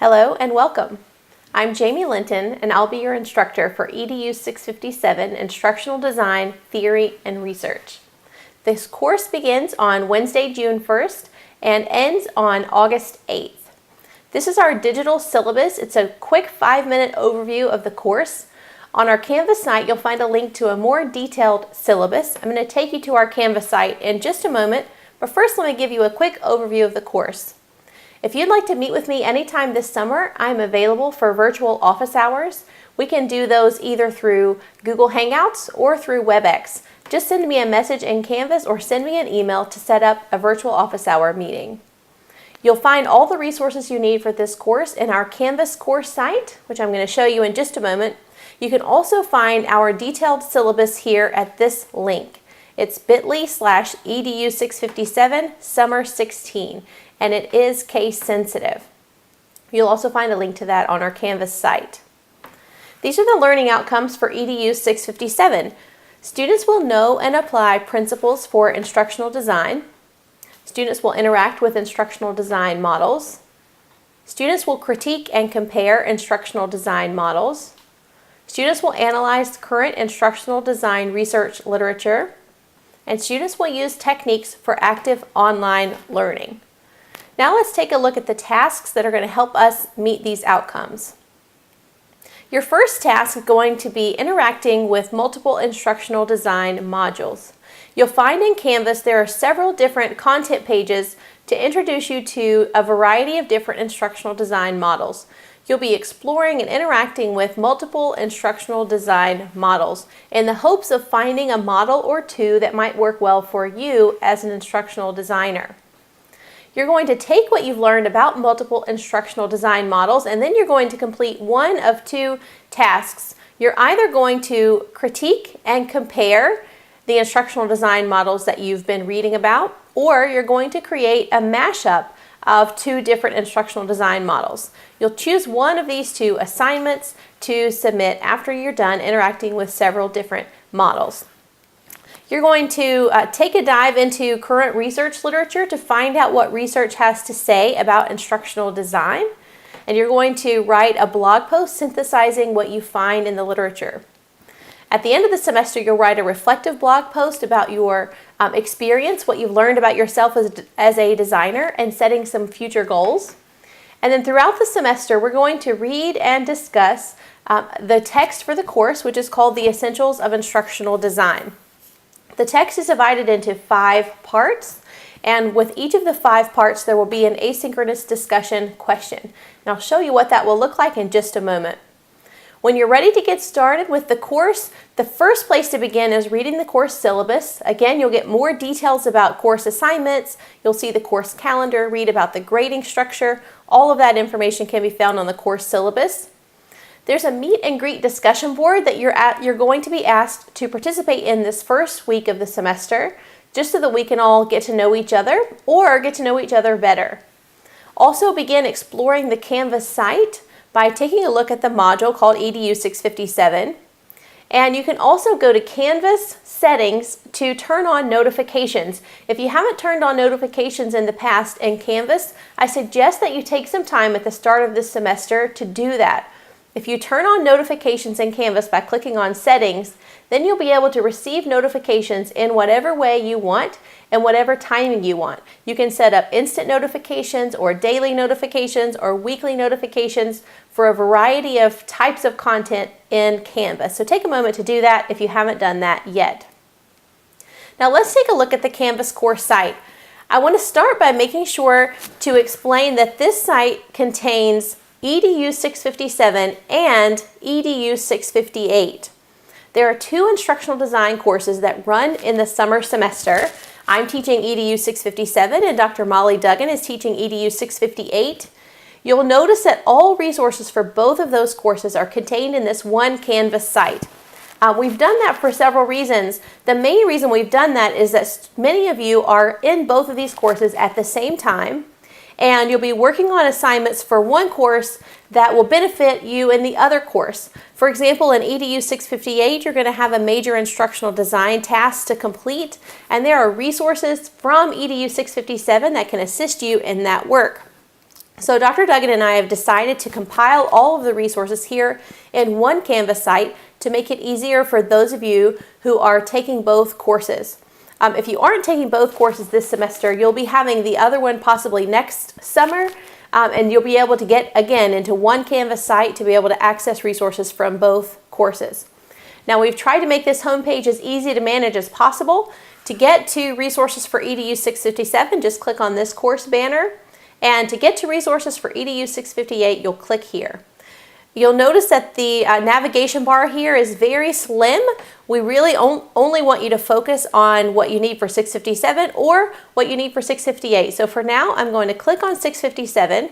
Hello and welcome. I'm Jamie Linton and I'll be your instructor for EDU 657 Instructional Design, Theory, and Research. This course begins on Wednesday, June 1st and ends on August 8th. This is our digital syllabus. It's a quick 5-minute overview of the course. On our Canvas site, you'll find a link to a more detailed syllabus. I'm going to take you to our Canvas site in just a moment, but first let me give you a quick overview of the course. If you'd like to meet with me anytime this summer, I'm available for virtual office hours. We can do those either through Google Hangouts or through WebEx. Just send me a message in Canvas or send me an email to set up a virtual office hour meeting. You'll find all the resources you need for this course in our Canvas course site, which I'm going to show you in just a moment. You can also find our detailed syllabus here at this link. It's bit.ly/EDU657 Summer 16, and it is case sensitive. You'll also find a link to that on our Canvas site. These are the learning outcomes for EDU 657. Students will know and apply principles for instructional design. Students will interact with instructional design models. Students will critique and compare instructional design models. Students will analyze current instructional design research literature. And students will use techniques for active online learning. Now let's take a look at the tasks that are going to help us meet these outcomes. Your first task is going to be interacting with multiple instructional design modules. You'll find in Canvas there are several different content pages to introduce you to a variety of different instructional design models. You'll be exploring and interacting with multiple instructional design models in the hopes of finding a model or two that might work well for you as an instructional designer. You're going to take what you've learned about multiple instructional design models and then you're going to complete one of two tasks. You're either going to critique and compare the instructional design models that you've been reading about, or you're going to create a mashup of two different instructional design models. You'll choose one of these two assignments to submit after you're done interacting with several different models. You're going to take a dive into current research literature to find out what research has to say about instructional design, and you're going to write a blog post synthesizing what you find in the literature. At the end of the semester, you'll write a reflective blog post about your experience, what you've learned about yourself as a designer, and setting some future goals. And then throughout the semester, we're going to read and discuss the text for the course, which is called The Essentials of Instructional Design. The text is divided into 5 parts, and with each of the 5 parts, there will be an asynchronous discussion question. And I'll show you what that will look like in just a moment. When you're ready to get started with the course, the first place to begin is reading the course syllabus. Again, you'll get more details about course assignments. You'll see the course calendar, read about the grading structure. All of that information can be found on the course syllabus. There's a meet and greet discussion board that you're going to be asked to participate in this first week of the semester, just so that we can all get to know each other or get to know each other better. Also begin exploring the Canvas site by taking a look at the module called EDU 657. And you can also go to Canvas settings to turn on notifications. If you haven't turned on notifications in the past in Canvas, I suggest that you take some time at the start of this semester to do that. If you turn on notifications in Canvas by clicking on settings, then you'll be able to receive notifications in whatever way you want and whatever timing you want. You can set up instant notifications or daily notifications or weekly notifications for a variety of types of content in Canvas. So take a moment to do that if you haven't done that yet. Now let's take a look at the Canvas course site. I want to start by making sure to explain that this site contains EDU 657 and EDU 658. There are 2 instructional design courses that run in the summer semester. I'm teaching EDU 657 and Dr. Molly Duggan is teaching EDU 658. You'll notice that all resources for both of those courses are contained in this one Canvas site. We've done that for several reasons. The main reason we've done that is that many of you are in both of these courses at the same time, and you'll be working on assignments for one course that will benefit you in the other course. For example, in EDU 658, you're going to have a major instructional design task to complete, and there are resources from EDU 657 that can assist you in that work. So Dr. Duggan and I have decided to compile all of the resources here in one Canvas site to make it easier for those of you who are taking both courses. If you aren't taking both courses this semester, you'll be having the other one possibly next summer, and you'll be able to get, again, into one Canvas site to be able to access resources from both courses. Now, we've tried to make this homepage as easy to manage as possible. To get to resources for EDU 657, just click on this course banner. And to get to resources for EDU 658, you'll click here. You'll notice that the navigation bar here is very slim. We really only want you to focus on what you need for 657 or what you need for 658. So for now, I'm going to click on 657,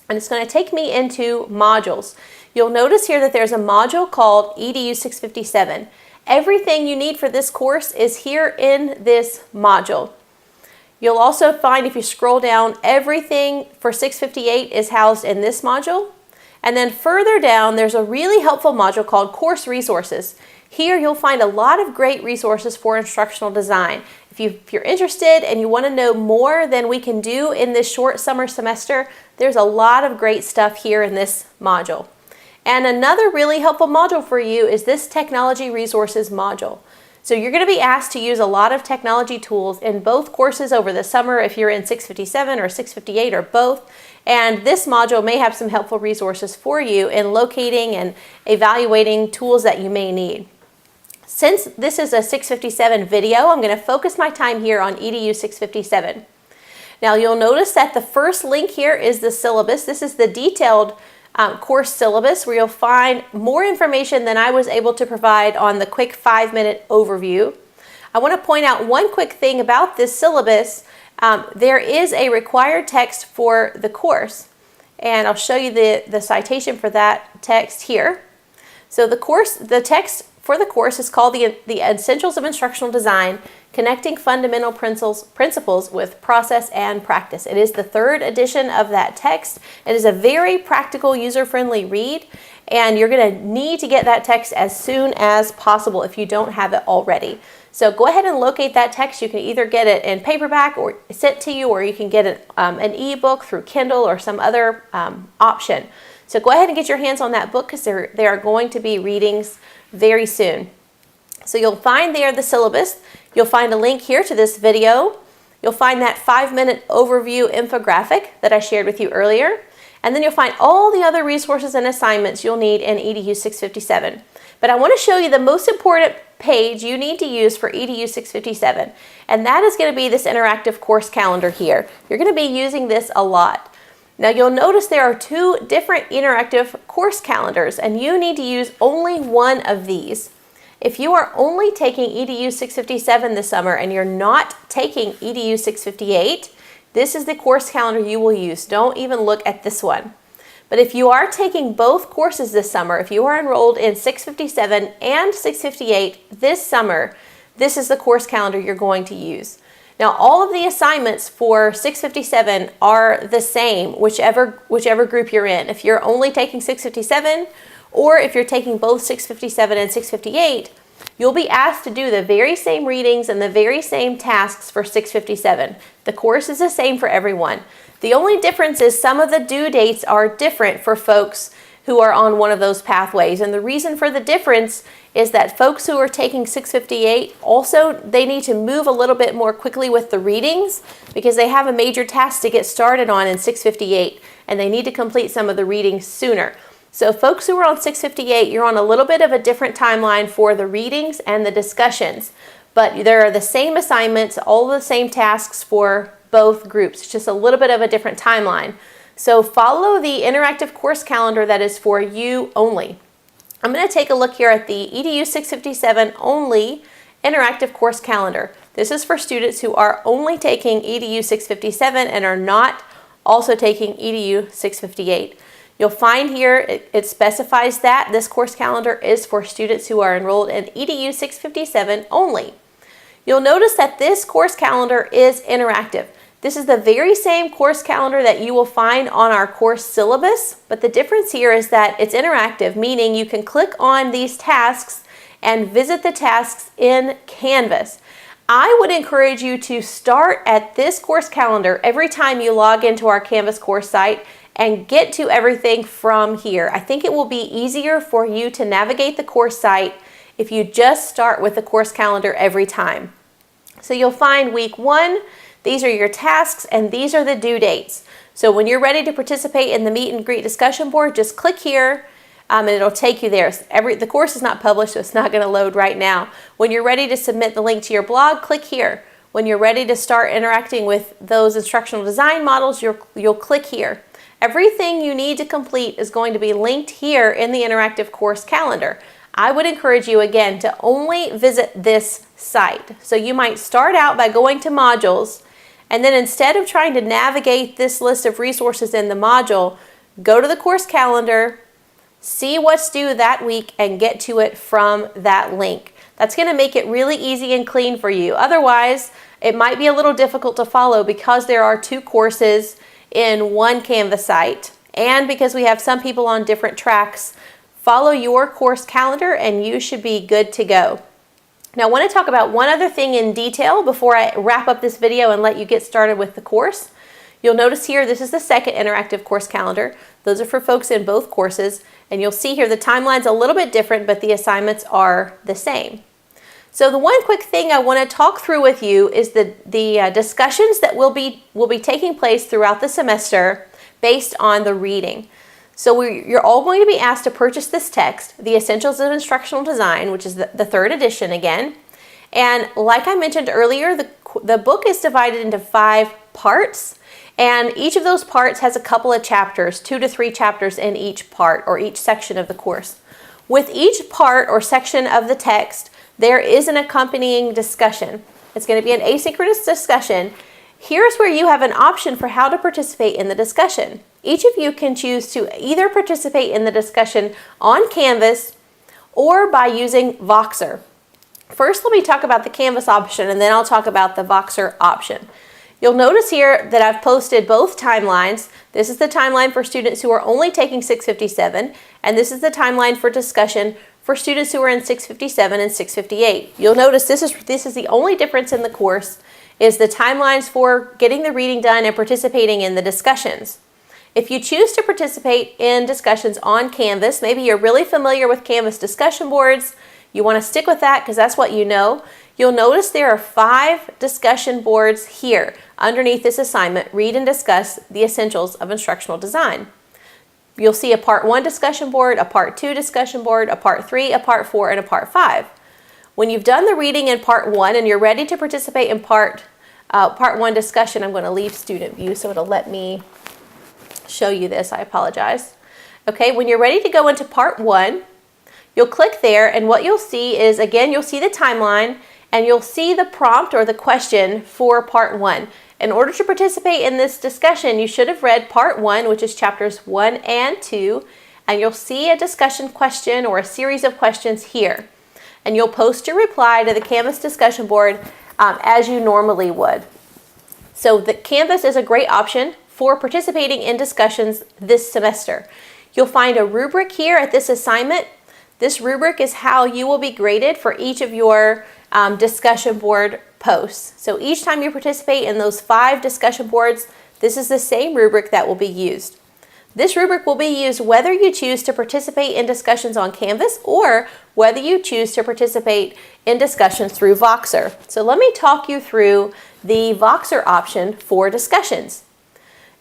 and it's going to take me into modules. You'll notice here that there's a module called EDU 657. Everything you need for this course is here in this module. You'll also find, if you scroll down, everything for 658 is housed in this module. And then further down, there's a really helpful module called Course Resources. Here you'll find a lot of great resources for instructional design. If you're interested and you want to know more than we can do in this short summer semester, there's a lot of great stuff here in this module. And another really helpful module for you is this Technology Resources module. So you're going to be asked to use a lot of technology tools in both courses over the summer if you're in 657 or 658 or both. And this module may have some helpful resources for you in locating and evaluating tools that you may need. Since this is a 657 video, I'm going to focus my time here on EDU 657. Now you'll notice that the first link here is the syllabus. This is the detailed course syllabus where you'll find more information than I was able to provide on the quick 5-minute overview. I want to point out one quick thing about this syllabus. There is a required text for the course, and I'll show you the citation for that text here. So the text for the course is called the Essentials of Instructional Design, Connecting Fundamental Principles with Process and Practice. It is the 3rd edition of that text. It is a very practical, user-friendly read, and you're going to need to get that text as soon as possible if you don't have it already. So go ahead and locate that text. You can either get it in paperback or sent to you, or you can get it, an ebook through Kindle or some other option. So go ahead and get your hands on that book because there are going to be readings very soon. So you'll find there the syllabus. You'll find a link here to this video. You'll find that 5-minute overview infographic that I shared with you earlier. And then you'll find all the other resources and assignments you'll need in EDU 657. But I want to show you the most important page you need to use for EDU 657. And that is going to be this interactive course calendar here. You're going to be using this a lot. Now you'll notice there are 2 different interactive course calendars, and you need to use only one of these. If you are only taking EDU 657 this summer and you're not taking EDU 658, this is the course calendar you will use. Don't even look at this one. But if you are taking both courses this summer, if you are enrolled in 657 and 658 this summer, this is the course calendar you're going to use. Now, all of the assignments for 657 are the same, whichever group you're in. If you're only taking 657, or if you're taking both 657 and 658, you'll be asked to do the very same readings and the very same tasks for 657. The course is the same for everyone. The only difference is some of the due dates are different for folks who are on one of those pathways. And the reason for the difference is that folks who are taking 658 also, they need to move a little bit more quickly with the readings because they have a major task to get started on in 658, and they need to complete some of the readings sooner. So folks who are on 658, you're on a little bit of a different timeline for the readings and the discussions, but there are the same assignments, all the same tasks for both groups. It's just a little bit of a different timeline. So follow the interactive course calendar that is for you only. I'm going to take a look here at the EDU 657 only interactive course calendar. This is for students who are only taking EDU 657 and are not also taking EDU 658. You'll find here it specifies that this course calendar is for students who are enrolled in EDU 657 only. You'll notice that this course calendar is interactive. This is the very same course calendar that you will find on our course syllabus, but the difference here is that it's interactive, meaning you can click on these tasks and visit the tasks in Canvas. I would encourage you to start at this course calendar every time you log into our Canvas course site and get to everything from here. I think it will be easier for you to navigate the course site if you just start with the course calendar every time. So you'll find week 1, these are your tasks and these are the due dates. So when you're ready to participate in the meet and greet discussion board, just click here and it'll take you there. The course is not published, so it's not going to load right now. When you're ready to submit the link to your blog, click here. When you're ready to start interacting with those instructional design models, you'll click here. Everything you need to complete is going to be linked here in the interactive course calendar. I would encourage you again to only visit this site. So you might start out by going to modules, and then instead of trying to navigate this list of resources in the module, go to the course calendar, see what's due that week, and get to it from that link. That's going to make it really easy and clean for you. Otherwise, it might be a little difficult to follow because there are 2 courses in one Canvas site, and because we have some people on different tracks. Follow your course calendar and you should be good to go. Now I want to talk about one other thing in detail before I wrap up this video and let you get started with the course. You'll notice here this is the second interactive course calendar. Those are for folks in both courses, and you'll see here the timeline's a little bit different, but the assignments are the same. So the one quick thing I want to talk through with you is the discussions that will be taking place throughout the semester based on the reading. So you're all going to be asked to purchase this text, The Essentials of Instructional Design, which is the 3rd edition again. And like I mentioned earlier, the book is divided into 5 parts, and each of those parts has a couple of chapters, 2 to 3 chapters in each part or each section of the course. With each part or section of the text, there is an accompanying discussion. It's going to be an asynchronous discussion. Here's where you have an option for how to participate in the discussion. Each of you can choose to either participate in the discussion on Canvas or by using Voxer. First, let me talk about the Canvas option, and then I'll talk about the Voxer option. You'll notice here that I've posted both timelines. This is the timeline for students who are only taking 657, and this is the timeline for discussion for students who are in 657 and 658. You'll notice this is the only difference in the course is the timelines for getting the reading done and participating in the discussions. If you choose to participate in discussions on Canvas, maybe you're really familiar with Canvas discussion boards, you want to stick with that because that's what you know, you'll notice there are 5 discussion boards here underneath this assignment, read and discuss the essentials of instructional design. You'll see a part 1 discussion board, a part 2 discussion board, a part 3, a part 4, and a part 5. When you've done the reading in part 1 and you're ready to participate in part 1 discussion, I'm going to leave student view so it'll let me show you this. I apologize. Okay, when you're ready to go into part 1, you'll click there, and what you'll see is, again, you'll see the timeline and you'll see the prompt or the question for part 1. In order to participate in this discussion, you should have read part 1, which is chapters 1 and 2, and you'll see a discussion question or a series of questions here. And you'll post your reply to the Canvas discussion board as you normally would. So the Canvas is a great option for participating in discussions this semester. You'll find a rubric here at this assignment. This rubric is how you will be graded for each of your discussion board posts. So each time you participate in those 5 discussion boards, this is the same rubric that will be used. This rubric will be used whether you choose to participate in discussions on Canvas or whether you choose to participate in discussions through Voxer. So let me talk you through the Voxer option for discussions.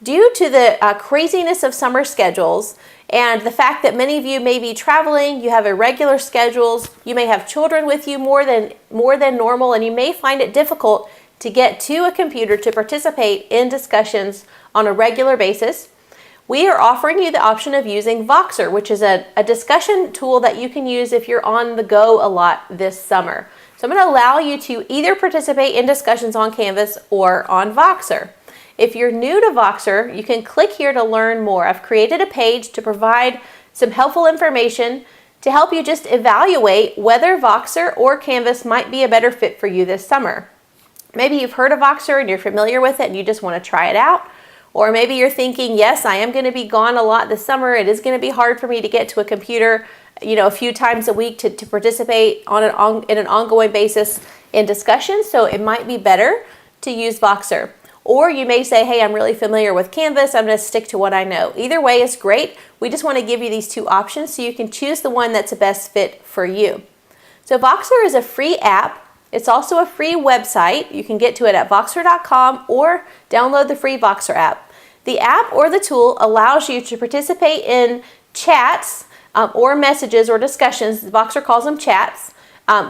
Due to the craziness of summer schedules and the fact that many of you may be traveling, you have irregular schedules, you may have children with you more than normal, and you may find it difficult to get to a computer to participate in discussions on a regular basis, we are offering you the option of using Voxer, which is a discussion tool that you can use if you're on the go a lot this summer. So I'm going to allow you to either participate in discussions on Canvas or on Voxer. If you're new to Voxer, you can click here to learn more. I've created a page to provide some helpful information to help you just evaluate whether Voxer or Canvas might be a better fit for you this summer. Maybe you've heard of Voxer and you're familiar with it and you just want to try it out. Or maybe you're thinking, yes, I am going to be gone a lot this summer. It is going to be hard for me to get to a computer, a few times a week to participate in an ongoing basis in discussion, so it might be better to use Voxer. Or you may say, hey, I'm really familiar with Canvas, I'm going to stick to what I know. Either way is great. We just want to give you these two options so you can choose the one that's the best fit for you. So Voxer is a free app. It's also a free website. You can get to it at Voxer.com or download the free Voxer app. The app or the tool allows you to participate in chats or messages or discussions, Voxer calls them chats,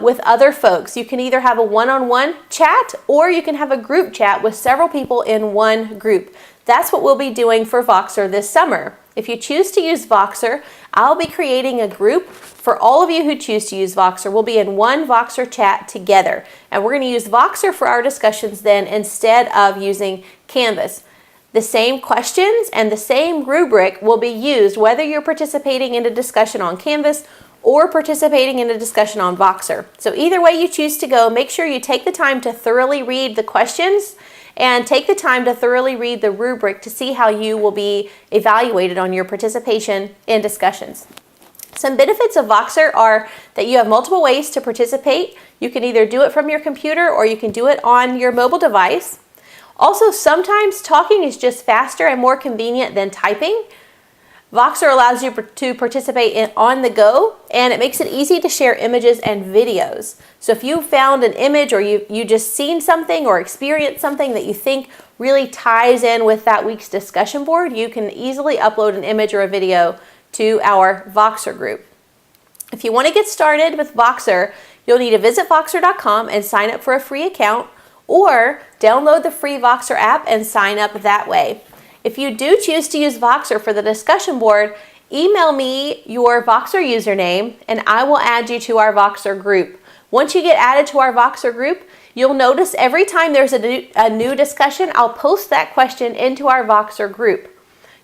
with other folks. You can either have a one-on-one chat or you can have a group chat with several people in one group. That's what we'll be doing for Voxer this summer. If you choose to use Voxer, I'll be creating a group for all of you who choose to use Voxer. We'll be in one Voxer chat together, and we're going to use Voxer for our discussions then instead of using Canvas. The same questions and the same rubric will be used whether you're participating in a discussion on Canvas or participating in a discussion on Voxer. So either way you choose to go, make sure you take the time to thoroughly read the questions and take the time to thoroughly read the rubric to see how you will be evaluated on your participation in discussions. Some benefits of Voxer are that you have multiple ways to participate. You can either do it from your computer or you can do it on your mobile device. Also, sometimes talking is just faster and more convenient than typing. Voxer allows you to participate on the go, and it makes it easy to share images and videos. So if you found an image or you just seen something or experienced something that you think really ties in with that week's discussion board, you can easily upload an image or a video to our Voxer group. If you want to get started with Voxer, you'll need to visit Voxer.com and sign up for a free account, or download the free Voxer app and sign up that way. If you do choose to use Voxer for the discussion board, email me your Voxer username and I will add you to our Voxer group. Once you get added to our Voxer group, you'll notice every time there's a new discussion, I'll post that question into our Voxer group.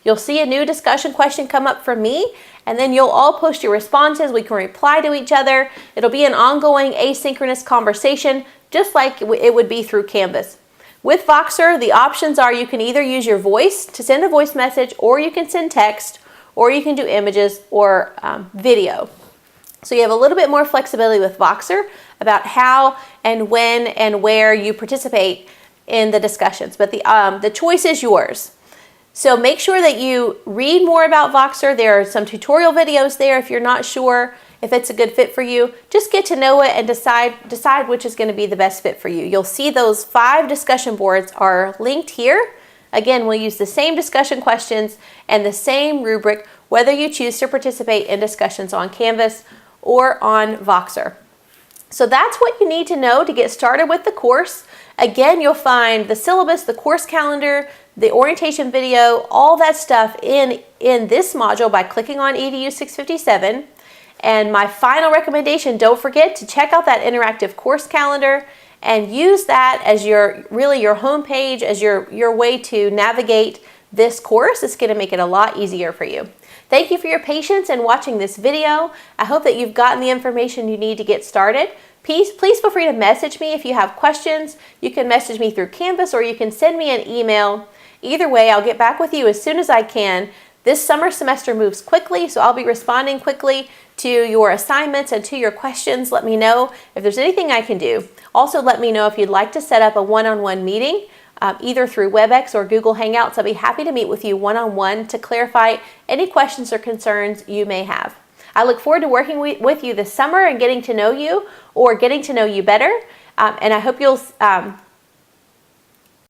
You'll see a new discussion question come up from me, and then you'll all post your responses. We can reply to each other. It'll be an ongoing asynchronous conversation, just like it would be through Canvas. With Voxer, the options are you can either use your voice to send a voice message, or you can send text, or you can do images or video. So you have a little bit more flexibility with Voxer about how and when and where you participate in the discussions, but the choice is yours. So make sure that you read more about Voxer. There are some tutorial videos there if you're not sure if it's a good fit for you. Just get to know it and decide which is going to be the best fit for you. You'll see those 5 discussion boards are linked here. Again, we'll use the same discussion questions and the same rubric whether you choose to participate in discussions on Canvas or on Voxer. So that's what you need to know to get started with the course. Again, you'll find the syllabus, the course calendar, the orientation video, all that stuff in this module by clicking on EDU 657. And my final recommendation, don't forget to check out that interactive course calendar and use that as your home page, as your way to navigate this course. It's going to make it a lot easier for you. Thank you for your patience in watching this video. I hope that you've gotten the information you need to get started. Please feel free to message me if you have questions. You can message me through Canvas or you can send me an email. Either way, I'll get back with you as soon as I can. This summer semester moves quickly, so I'll be responding quickly to your assignments and to your questions. Let me know if there's anything I can do. Also, let me know if you'd like to set up a one-on-one meeting, either through WebEx or Google Hangouts. I'll be happy to meet with you one-on-one to clarify any questions or concerns you may have. I look forward to working with you this summer and getting to know you or getting to know you better. And I hope you'll